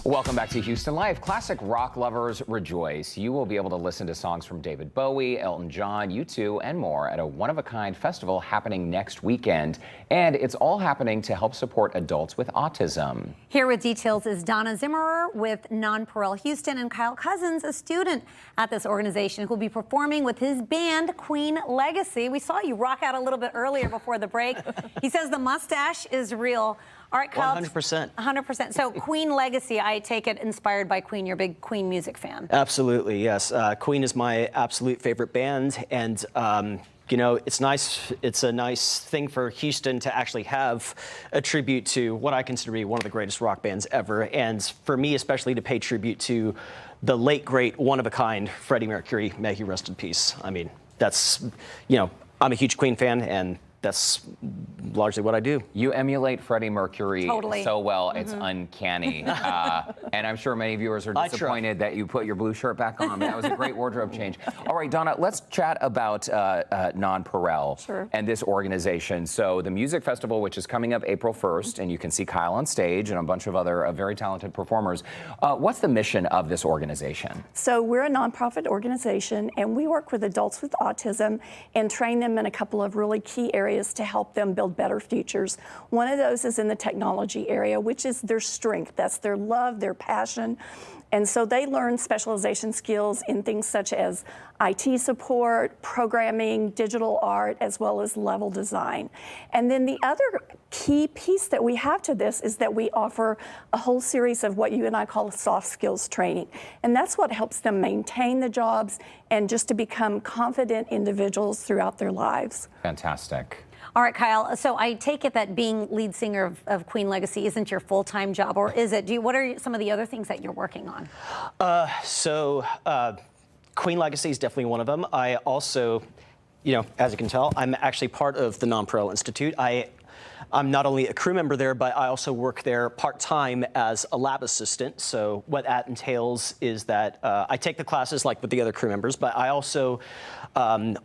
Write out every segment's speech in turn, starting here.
Welcome back to Houston Live. Classic rock lovers rejoice. You will be able to listen to songs from David Bowie, Elton John, U2, and more at a one-of-a-kind festival happening next weekend. And it's all happening to help support adults with autism. Here with details is Donna Zimmerer with Nonpareil Houston, and Kyle Cousins, a student at this organization who will be performing with his band, Queen Legacy. We saw you rock out a little bit earlier before the break. He says the mustache is real. All right, Kyle. 100%. 100%. So Queen Legacy, I take it inspired by Queen. You're a big Queen music fan. Absolutely, yes. Queen is my absolute favorite band, and you know, it's nice. It's a nice thing for Houston to actually have a tribute to what I consider to be one of the greatest rock bands ever, and for me especially to pay tribute to the late great one-of-a-kind Freddie Mercury. May he rest in peace. I mean, that's, you know, I'm a huge Queen fan, and that's largely what I do. You emulate Freddie Mercury Totally. so well, it's uncanny. And I'm sure many viewers are disappointed that you put your blue shirt back on. That was a great wardrobe change. All right, Donna, let's chat about Nonpareil and this organization. So the music festival, which is coming up April 1st, and you can see Kyle on stage and a bunch of other very talented performers. What's the mission of this organization? So we're a nonprofit organization, and we work with adults with autism and train them in a couple of really key areas to help them build better futures. One of those is in the technology area, which is their strength. That's their love, their passion. And so they learn specialization skills in things such as IT support, programming, digital art, as well as level design. And then the other key piece that we have to this is that we offer a whole series of what you and I call soft skills training. And that's what helps them maintain the jobs and just to become confident individuals throughout their lives. Fantastic. All right, Kyle, so I take it that being lead singer of Queen Legacy isn't your full-time job, or is it? What are some of the other things that you're working on? Queen Legacy is definitely one of them. I also, you know, as you can tell, I'm actually part of the Nonpareil Institute. I'm not only a crew member there, but I also work there part-time as a lab assistant. So what that entails is that I take the classes like with the other crew members, but I also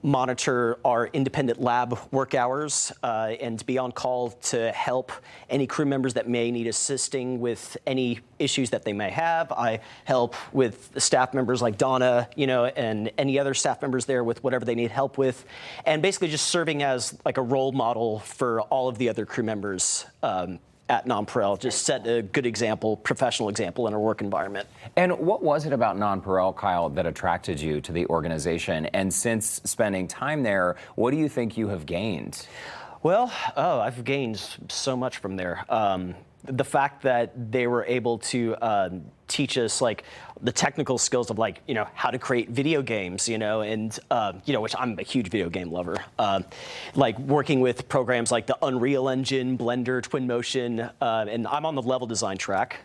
monitor our independent lab work hours and be on call to help any crew members that may need assisting with any issues that they may have. I help with the staff members like Donna, you know, and any other staff members there with whatever they need help with, and basically just serving as like a role model for all of the other crew members at Nonpareil. Just set a good example, professional example in our work environment. And what was it about Nonpareil, Kyle, that attracted you to the organization? And since spending time there, what do you think you have gained? Well, I've gained so much from there. The fact that they were able to teach us like the technical skills of like, you know, how to create video games, you know, and, you know, which I'm a huge video game lover. Like working with programs like the Unreal Engine, Blender, Twinmotion, and I'm on the level design track.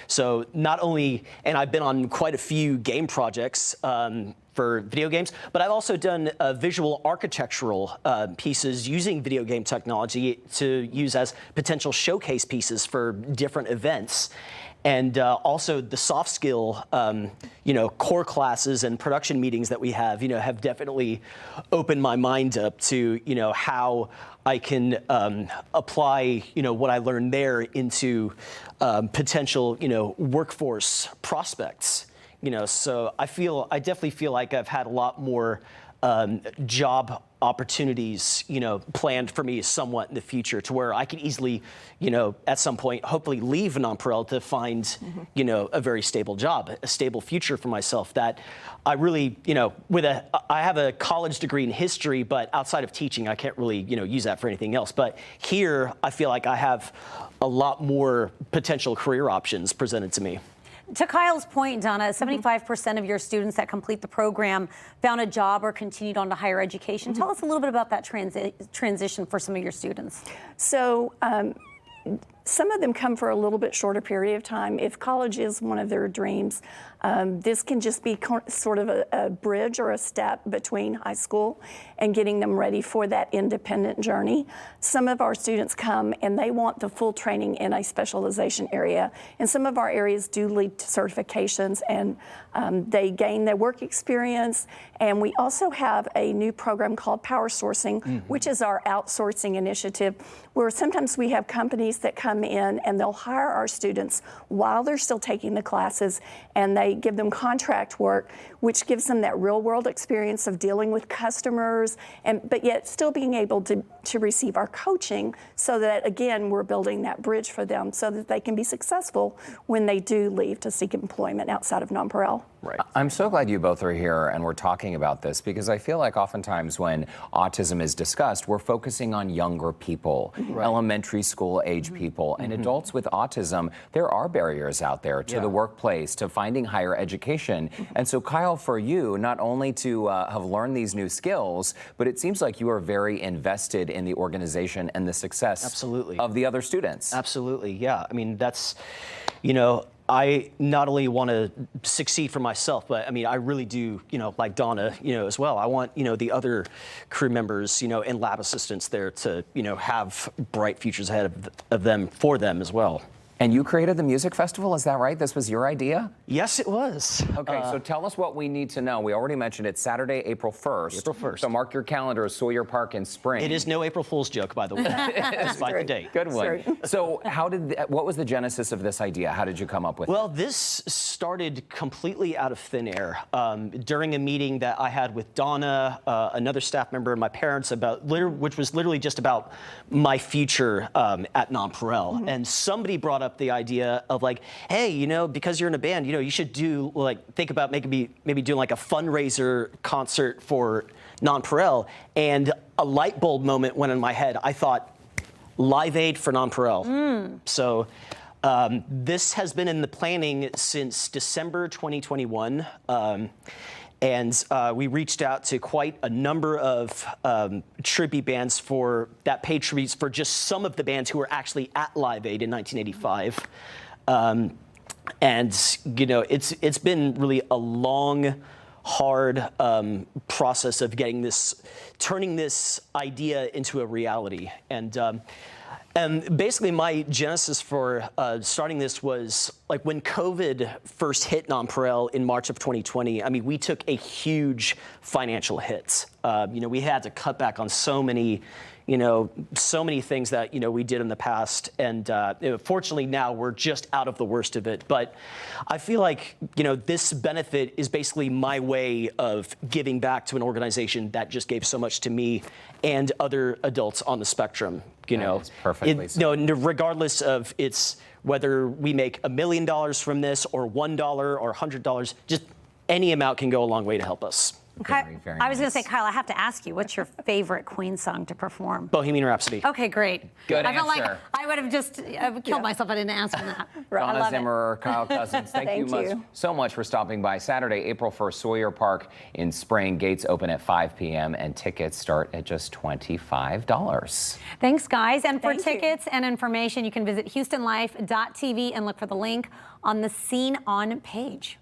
So not only, and I've been on quite a few game projects, for video games, but I've also done visual architectural pieces using video game technology to use as potential showcase pieces for different events. And also the soft skill, you know, core classes and production meetings that we have, you know, have definitely opened my mind up to, you know, how I can apply, you know, what I learned there into potential, you know, workforce prospects. You know, so I definitely feel like I've had a lot more job opportunities, you know, planned for me somewhat in the future, to where I can easily, you know, at some point, hopefully leave Nonpareil to find, you know, a very stable job, a stable future for myself. That I really, you know, I have a college degree in history, but outside of teaching, I can't really, you know, use that for anything else. But here, I feel like I have a lot more potential career options presented to me. To Kyle's point, Donna, 75% of your students that complete the program found a job or continued on to higher education. Tell us a little bit about that transition for some of your students. So some of them come for a little bit shorter period of time. If college is one of their dreams, this can just be sort of a bridge or a step between high school and getting them ready for that independent journey. Some of our students come and they want the full training in a specialization area, and some of our areas do lead to certifications, and they gain their work experience. And we also have a new program called Power Sourcing, which is our outsourcing initiative, where sometimes we have companies that come come in and they'll hire our students while they're still taking the classes, and they give them contract work, which gives them that real world experience of dealing with customers, but yet still being able to receive our coaching, so that again, we're building that bridge for them so that they can be successful when they do leave to seek employment outside of non-Paral. Right. I'm so glad you both are here and we're talking about this, because I feel like oftentimes when autism is discussed, we're focusing on younger people, elementary school age people, and adults with autism. There are barriers out there to the workplace, to finding higher education. And so Kyle, for you, not only to have learned these new skills, but it seems like you are very invested in the organization and the success of the other students. Absolutely, yeah. I mean, that's, you know, I not only want to succeed for myself, but I mean, I really do, you know, like Donna, you know, as well. I want, you know, the other crew members, you know, and lab assistants there to, you know, have bright futures ahead of them, for them as well. And you created the music festival, is that right? This was your idea? Yes, it was. Okay, so tell us what we need to know. We already mentioned it's Saturday, April 1st. April 1st. So mark your calendar, Sawyer Park in Spring. It is no April Fool's joke, by the way, despite the date. Good one. So what was the genesis of this idea? How did you come up with it? Well, this started completely out of thin air. During a meeting that I had with Donna, another staff member, and my parents, which was literally just about my future at non-Paral. And somebody brought up the idea of like, hey, you know, because you're in a band, you know, you should do think about maybe doing like a fundraiser concert for non-Paral. And a light bulb moment went in my head. I thought, Live Aid for non-Paral. So this has been in the planning since December 2021. And we reached out to quite a number of tribute bands that paid tributes for just some of the bands who were actually at Live Aid in 1985. And you know, it's been really a long, hard process of turning this idea into a reality. And basically, my genesis for starting this was like when COVID first hit non-Paral in March of 2020. I mean, we took a huge financial hit. You know, we had to cut back on so many things that, you know, we did in the past. And fortunately now we're just out of the worst of it. But I feel like, you know, this benefit is basically my way of giving back to an organization that just gave so much to me and other adults on the spectrum. You know, perfectly so. No, regardless of whether we make $1 million from this or $1 or $100, just any amount can go a long way to help us. Very, very I was going to say, nice. Kyle, I have to ask you, what's your favorite Queen song to perform? Bohemian Rhapsody. Okay, great. Good I felt like answer. I would have just killed myself if I didn't ask him that. I Donna love it. Zimmerer, Kyle Cousins, thank you so much for stopping by. Saturday, April 1st, Sawyer Park in Spring. Gates open at 5 p.m. and tickets start at just $25. Thanks, guys. And for Thank you. tickets and information, you can visit HoustonLife.tv and look for the link on the Scene On page.